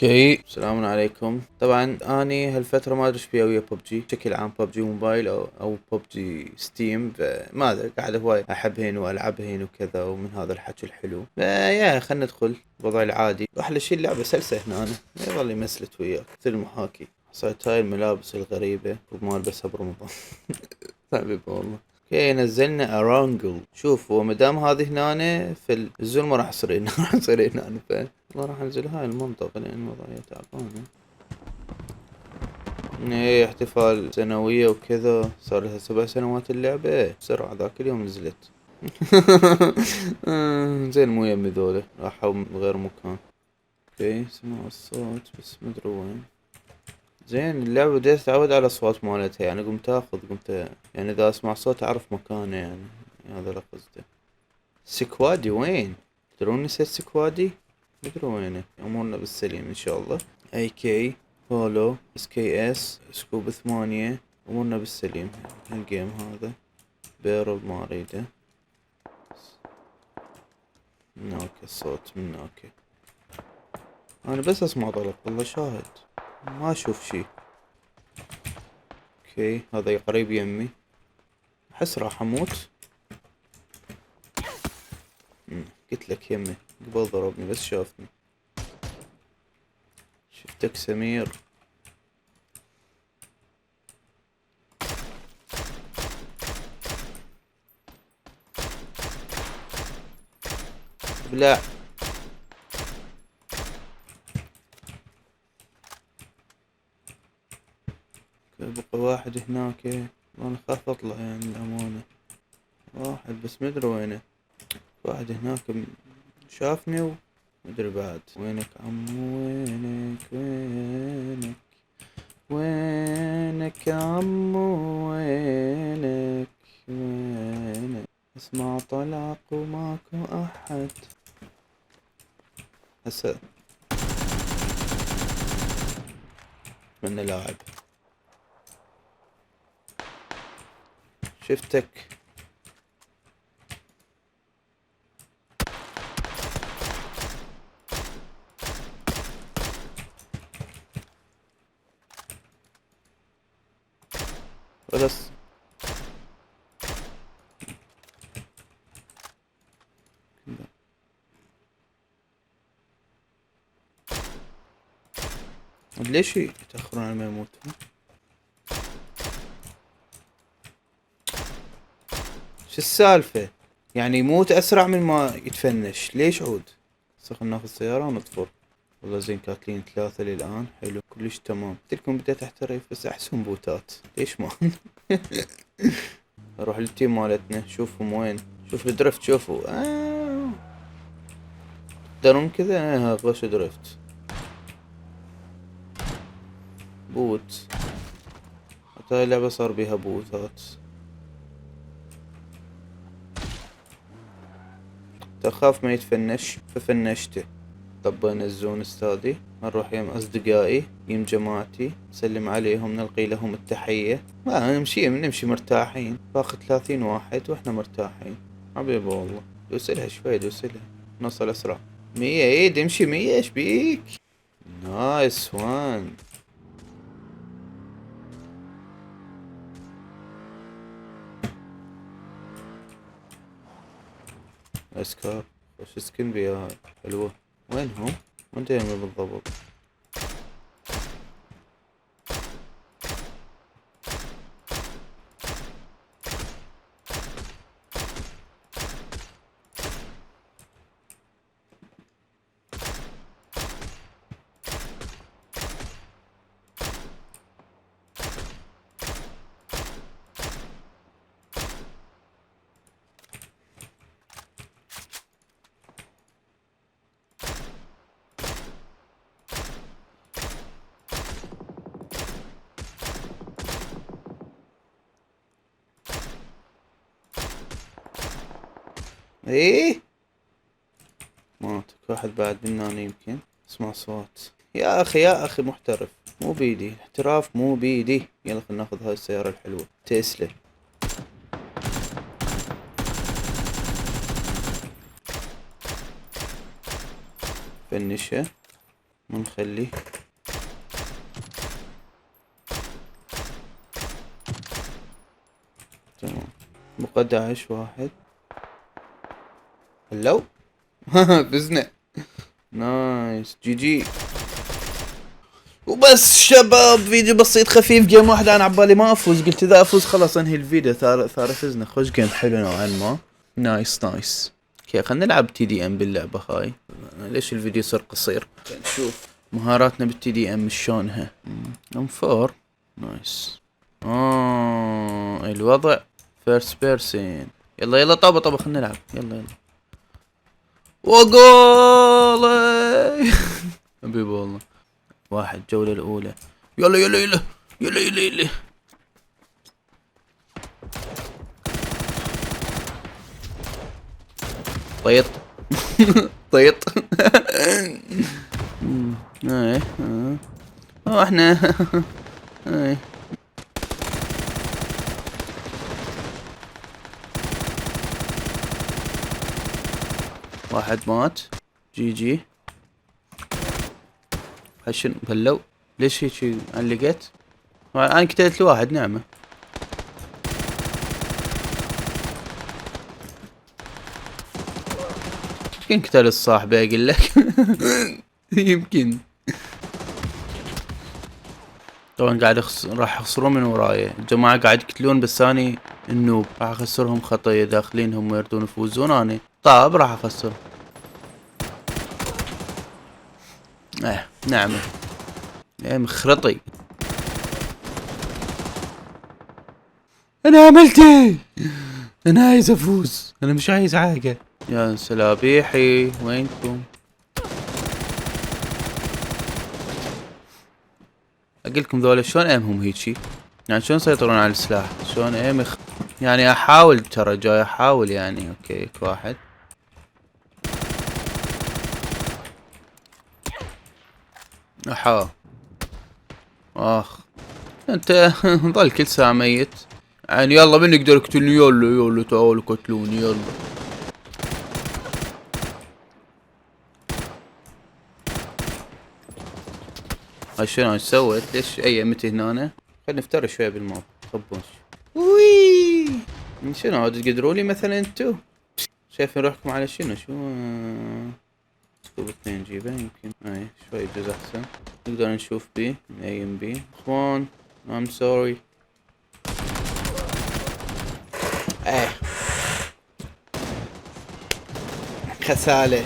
اوكي، السلام عليكم. طبعا اني هالفتره ما ادري ايش بيها ويا ببجي بشكل عام، ببجي موبايل او ببجي ستيم. ما ادري، قاعد هواي احب هين والعب هين وكذا، ومن هذا الحكي الحلو. يا خلنا ندخل وضعي العادي. واحلى شي اللعبه سلسه هنا، أنا يظل يمسلت وياك مثل المحاكي. صارت هاي الملابس الغريبه وما البسها برمضان. طيب والله. اوكي، نزلنا ارانجل. شوف، ومدام هذه هنا في الزول ما راح يصير هنا. راح يصير هنا ما راح انزل هاي المنطقة لان وضعية تعبانة. ايه، احتفال سنوية وكذا، صار لها 7 سنوات اللعبة. ايه بسرعة، ذاك اليوم نزلت. زين، مو يمي ذولا راحوا غير مكان. اوكي، سمع الصوت بس مدري وين. زين، اللعبة بديت اتعود على الاصوات مالتها، يعني قمت يعني اذا اسمع صوت اعرف مكانه يعني. هذا اللي قصده. سكوادي وين؟ تدرون نسيت سكوادي؟ مدري وينه. امورنا بالسليم ان شاء الله. اي كي، هولو، اس كي اس، سكوب 8. امورنا بالسليم. الجيم هذا بيرل ما اريده. من هناك الصوت، من هناك. انا بس اسمع طلق، والله شاهد ما اشوف شي. اوكي، هذا قريب يمي. احس راح اموت. قلت لك يمي، قبل ضربني بس شافني. شفتك سمير. لا، بقى واحد هناك. انا خاف اطلع يعني الامانة. واحد بس مدري وينه. واحد هناك شافني. ومدري بعد وينك عمو، وينك وينك. وينك يا عمو، وينك وينك. اسمع طلق وماكو احد. هسه من لاعب. شفتك. بس ليش يتأخرون على ما يموتون؟ شو السالفة؟ يعني يموت أسرع من ما يتفنش، ليش عود؟ هسه خلنا ناخذ سيارة ونطفر. والله زين، كاتلين 3 للآن، حلو كلش تمام. قلت لكم بديت أحترف بس أحسهم بوتات، ليش ما؟ أروح للتيم مالتنا، شوفهم وين. شوف الدرفت، شوفوا. تقدرون كذا. غش درفت. بوت. حتى هاي اللعبة صار بيها بوتات. تخاف ما يتفنش ففنشته. طبينا الزون استاذي. نروح يم اصدقائي، يم جماعتي، نسلم عليهم، نلقي لهم التحية. ما نمشي مرتاحين. باقي 30 واحد واحنا مرتاحين. حبيبي والله. دوسلها شوي، دوسلها. نوصل اسرع. 100. ايه تمشي 100، ايش بيك؟ نايس وان. اسكار. وش سكن بيها حلوة. وينهم؟ وين تيمي بالضبط؟ ايه، ماتك واحد بعد مناني يمكن. اسمع صوت. يا اخي يا اخي، محترف. مو بيدي الاحتراف، مو بيدي. يلا خلنا ناخذ هاي السيارة الحلوة تسلا. فنشة. ما نخليه. تمام. بقى 11 واحد. هلو. فزنا. نايس جي جي. وبس شباب، فيديو بسيط خفيف، جيم واحد. انا عبالي ما افوز، قلت اذا افوز خلاص انهي الفيديو. ثار فزنا. خوش جيم حلو نوعا ما. نايس نايس. اوكي خلينا نلعب تي دي ام باللعبة هاي. ليش الفيديو صار قصير؟ نشوف مهاراتنا بالتي دي ام شلونها. ام 4. نايس. الوضع فيرست بيرسون. يلا يلا طابة خلينا نلعب. يلا يلا. وجول. حبيبي والله. واحد جولة الأولى. يلا يلا يلا يلا يلا يلا. طيط. طيط. ايه احنا. ايه واحد مات. جي جي. هشن بلو. ليش هيك علقت؟ انا قتلت واحد. نعمة. يمكن قتل الصاحب اقول لك. يمكن. طبعا قاعد راح يخسرون من وراي. الجماعة قاعد يقتلون بس اني النوب راح اخسرهم خطية. داخلين هم يردون يفوزون، اني طاب راح اخسر. نعمة. مخرطي. انا عملتي. انا عايز افوز، انا مش عايز حاجة. يا سلابيحي وينكم؟ اقولكم ذولا شلون ايمهم هيجي، يعني شلون يسيطرون على السلاح، شلون ايمخ. يعني احاول ترى، جاي احاول يعني. اوكي واحد. اخ انت. ظل كل ساعة ميت يعني. يلا من يقدر يقتلني؟ يلا يلا تعالوا قتلوني يلا. هاي شنو سويت؟ ليش ايمتي هنا؟ خلينا نفتر شوية بالماب. خبوش. وي شنو هاد تقدروا لي مثلا انتو؟ شايفين روحكم على شنو؟ شو سكوب 2 جيبه يمكن. اي شوي يجوز احسن. نقدر نشوف بي نايم بي. اخوان I'm sorry. خسالة.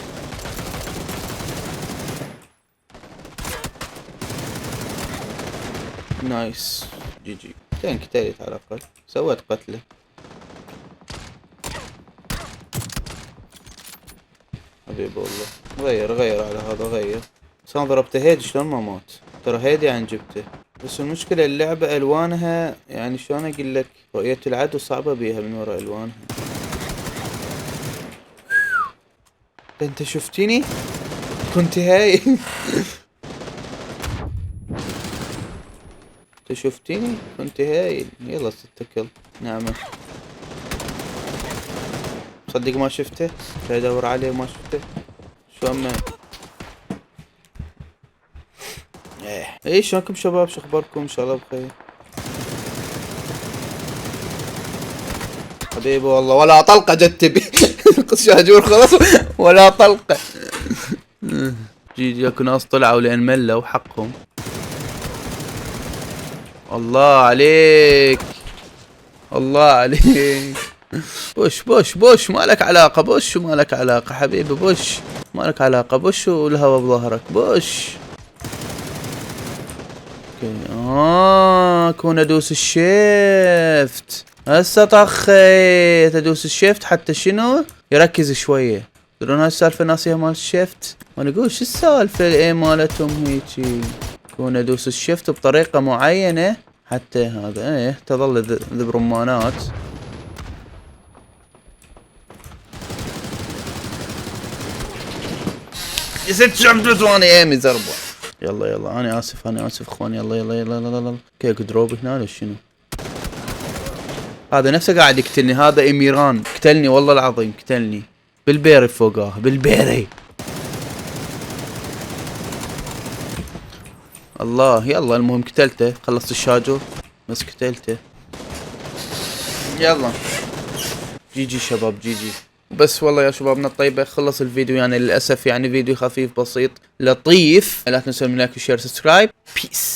نايس جي جي. قتلت على الاقل، سويت قتله. حبيبي والله. غير على هذا غير. بس انا ضربته هيد شلون ما مات؟ ترى هيد يعني جبته. بس المشكلة اللعبة الوانها يعني شلون اقول لك، رؤية العدو صعبة بيها من وراء الوانها. انت شفتيني كنت هاي. انت شفتيني كنت هايل. يلا ستكل. نعمة. صدق ما شفته. جاي ادور عليه وما شفته. شو اما ايه شلونكم شباب؟ شو اخباركم؟ ان شاء الله بخير. حبيبي والله ولا طلقة جت بي. شاجور خلاص ولا طلقة. جي اكو ناس طلعوا لان ملوا حقهم. الله عليك الله عليك. بوش ما لك علاقة. بوش وما لك علاقة حبيبي. بوش ما لك علاقة. بوش والهوا بظهرك. بوش. اوكي كون ادوس الشيفت. هسه طخيت ادوس الشيفت حتى شنو يركز شوية. تدرون هاي السالفة ناسيها مال الشيفت. وانا اقول شو السالفة الايه مالتهم هيجي. كون ادوس الشيفت بطريقة معينة حتى هذا ايه تظل ذب رمانات. يا ست شمت وانا ايمي زربة. يلا انا اسف اخوان. يلا يلا كيك دروب هنا ولا شنو؟ هذا نفسه قاعد يقتلني. هذا اميران قتلني والله العظيم قتلني بالبيري فوقاه بالبيري. الله يلا المهم قتلته، خلصت الشاجو بس قتلته. يلا جي جي شباب جي جي. بس والله يا شبابنا الطيبة خلص الفيديو، يعني للأسف يعني فيديو خفيف بسيط لطيف. لا تنسوا من لايك وشير سبسكرايب. بيس.